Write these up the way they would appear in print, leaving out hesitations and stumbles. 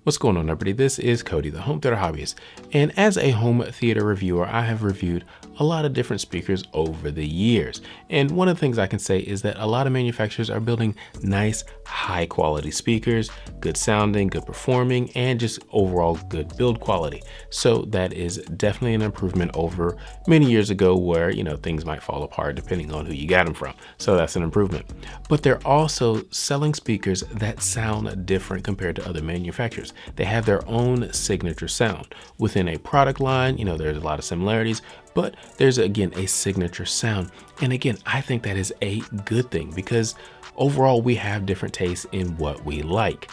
What's going on, everybody? This is Cody, the home theater hobbyist. And as a home theater reviewer, I have reviewed a lot of different speakers over the years. And one of the things I can say is that a lot of manufacturers are building nice, high quality speakers, good sounding, good performing, and just overall good build quality. So that is definitely an improvement over many years ago where, things might fall apart depending on who you got them from. So that's an improvement. But they're also selling speakers that sound different compared to other manufacturers. They have their own signature sound. Within a product line, there's a lot of similarities, but there's again a signature sound. And again, I think that is a good thing because overall we have different tastes in what we like.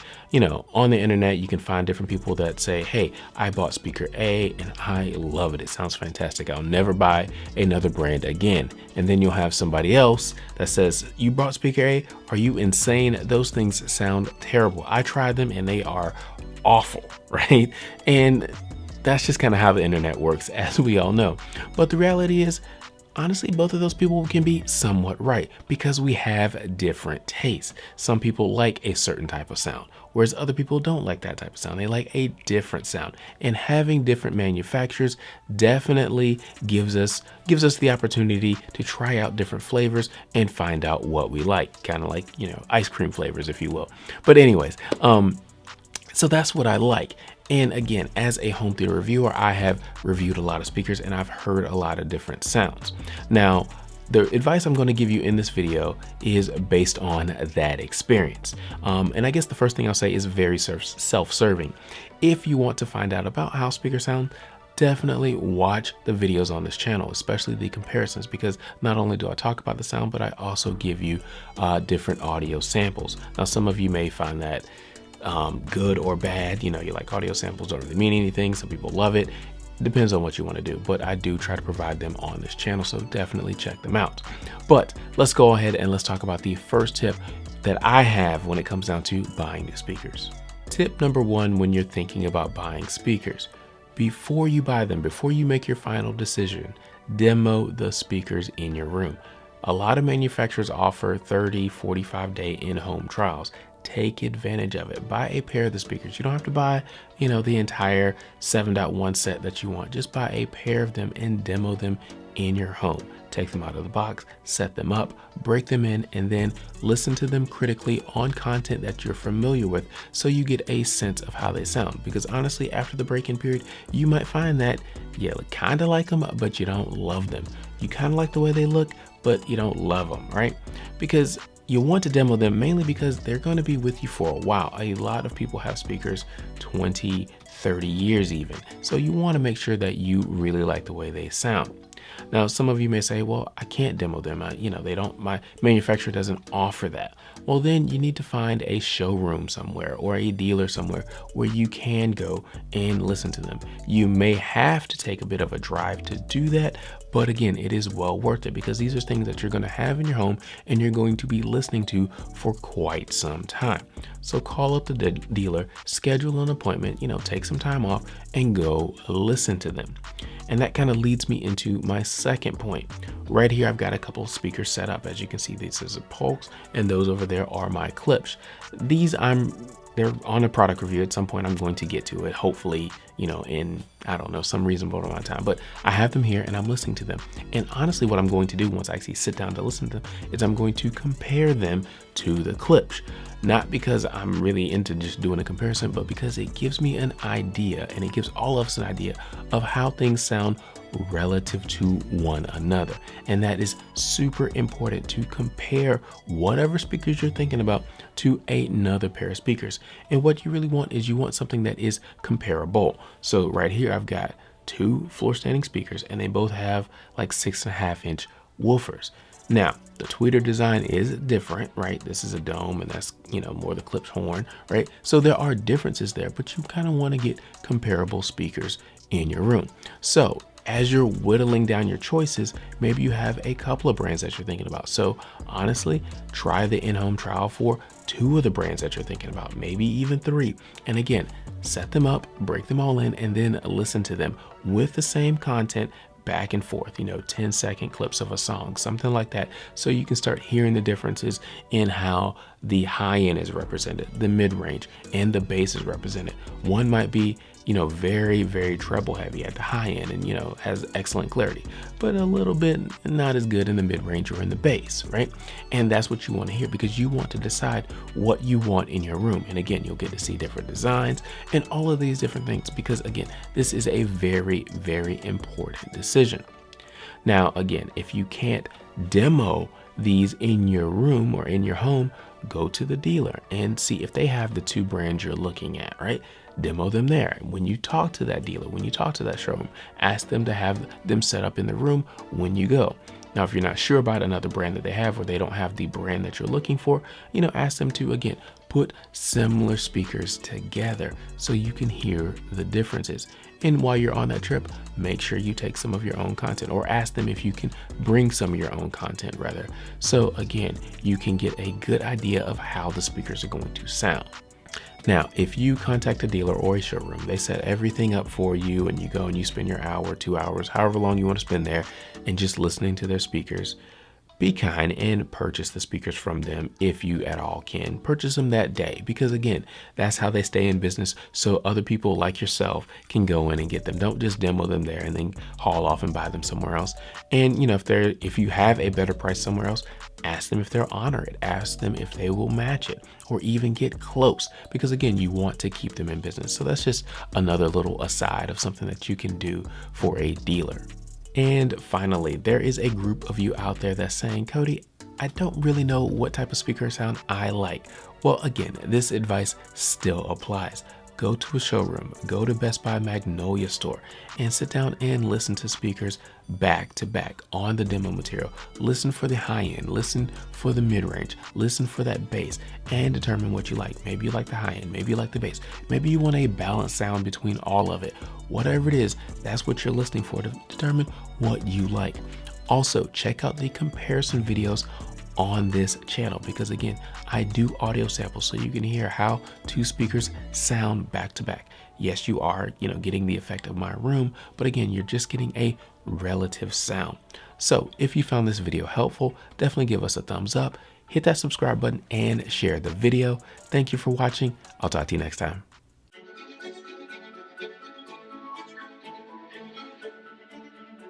On the internet, you can find different people that say, hey, I bought speaker A and I love it. It sounds fantastic. I'll never buy another brand again. And then you'll have somebody else that says, you bought speaker A? Are you insane? Those things sound terrible. I tried them and they are awful, right? And that's just kind of how the internet works, as we all know. But the reality is, honestly, both of those people can be somewhat right because we have different tastes. Some people like a certain type of sound, whereas other people don't like that type of sound. They like a different sound. And having different manufacturers definitely gives us the opportunity to try out different flavors and find out what we like, kind of like, ice cream flavors, if you will. But anyways, so that's what I like. And again, as a home theater reviewer, I have reviewed a lot of speakers and I've heard a lot of different sounds. Now, the advice I'm going to give you in this video is based on that experience. And I guess the first thing I'll say is very self-serving. If you want to find out about how speakers sound, definitely watch the videos on this channel, especially the comparisons, because not only do I talk about the sound, but I also give you different audio samples. Now, some of you may find that good or bad. You like audio samples don't really mean anything. Some people love it. Depends on what you want to do, but I do try to provide them on this channel, so definitely check them out. But let's go ahead and let's talk about the first tip that I have when it comes down to buying new speakers. Tip number one, when you're thinking about buying speakers, before you buy them, before you make your final decision, demo the speakers in your room. A lot of manufacturers offer 30, 45-day in-home trials. Take advantage of it. Buy a pair of the speakers. You don't have to buy, the entire 7.1 set that you want. Just buy a pair of them and demo them in your home. Take them out of the box, set them up, break them in, and then listen to them critically on content that you're familiar with so you get a sense of how they sound. Because honestly, after the break-in period, you might find that, you kind of like them, but you don't love them. You kind of like the way they look, but you don't love them, right? Because you want to demo them mainly because they're going to be with you for a while. A lot of people have speakers 20, 30 years even. So you want to make sure that you really like the way they sound. Now, some of you may say, well, I can't demo them. My manufacturer doesn't offer that. Well, then you need to find a showroom somewhere or a dealer somewhere where you can go and listen to them. You may have to take a bit of a drive to do that, but again, it is well worth it because these are things that you're going to have in your home and you're going to be listening to for quite some time. So call up the dealer, schedule an appointment, take some time off and go listen to them. And that kind of leads me into my second point. Right here, I've got a couple of speakers set up. As you can see, this is a Pulse and those over there are my clips. They're on a product review. At some point, I'm going to get to it, hopefully, in, some reasonable amount of time. But I have them here and I'm listening to them. And honestly, what I'm going to do once I actually sit down to listen to them is I'm going to compare them to the clips. Not because I'm really into just doing a comparison, but because it gives me an idea and it gives all of us an idea of how things sound relative to one another. And that is super important, to compare whatever speakers you're thinking about to another pair of speakers. And what you really want is you want something that is comparable. So right here, I've got two floor standing speakers and they both have like 6.5-inch woofers. Now, the tweeter design is different, right? This is a dome and that's, more the clipped horn, right? So there are differences there, but you kind of want to get comparable speakers in your room. So as you're whittling down your choices, maybe you have a couple of brands that you're thinking about. So honestly, try the in-home trial for 2 of the brands that you're thinking about, maybe even 3. And again, set them up, break them all in, and then listen to them with the same content back and forth, 10-second clips of a song, something like that. So you can start hearing the differences in how the high end is represented, the mid range, and the bass is represented. One might be, very, very treble heavy at the high end and, has excellent clarity, but a little bit not as good in the mid range or in the bass, right? And that's what you want to hear, because you want to decide what you want in your room. And again, you'll get to see different designs and all of these different things, because again, this is a very, very important decision. Now, again, if you can't demo these in your room or in your home, go to the dealer and see if they have the two brands you're looking at, right? Demo them there. When you talk to that dealer, when you talk to that showroom, ask them to have them set up in the room when you go. Now, if you're not sure about another brand that they have, or they don't have the brand that you're looking for, ask them to, again, put similar speakers together so you can hear the differences. And while you're on that trip, make sure you take some of your own content, or ask them if you can bring some of your own content rather. So again, you can get a good idea of how the speakers are going to sound. Now, if you contact a dealer or a showroom, they set everything up for you and you go and you spend your hour, 2 hours, however long you want to spend there, and just listening to their speakers, be kind and purchase the speakers from them if you at all can. Purchase them that day, because again, that's how they stay in business, so other people like yourself can go in and get them. Don't just demo them there and then haul off and buy them somewhere else. And if you have a better price somewhere else, ask them if they'll honor it. Ask them if they will match it or even get close, because again, you want to keep them in business. So that's just another little aside of something that you can do for a dealer. And finally, there is a group of you out there that's saying, Cody, I don't really know what type of speaker sound I like. Well, again, this advice still applies. Go to a showroom, go to Best Buy Magnolia store, and sit down and listen to speakers back to back on the demo material. Listen for the high end, listen for the mid range, listen for that bass, and determine what you like. Maybe you like the high end, maybe you like the bass, maybe you want a balanced sound between all of it. Whatever it is, that's what you're listening for to determine what you like. Also, check out the comparison videos on this channel, because again, I do audio samples so you can hear how two speakers sound back to back. Yes, you are, getting the effect of my room, but again, you're just getting a relative sound. So if you found this video helpful, definitely give us a thumbs up, hit that subscribe button, and share the video. Thank you for watching. I'll talk to you next time.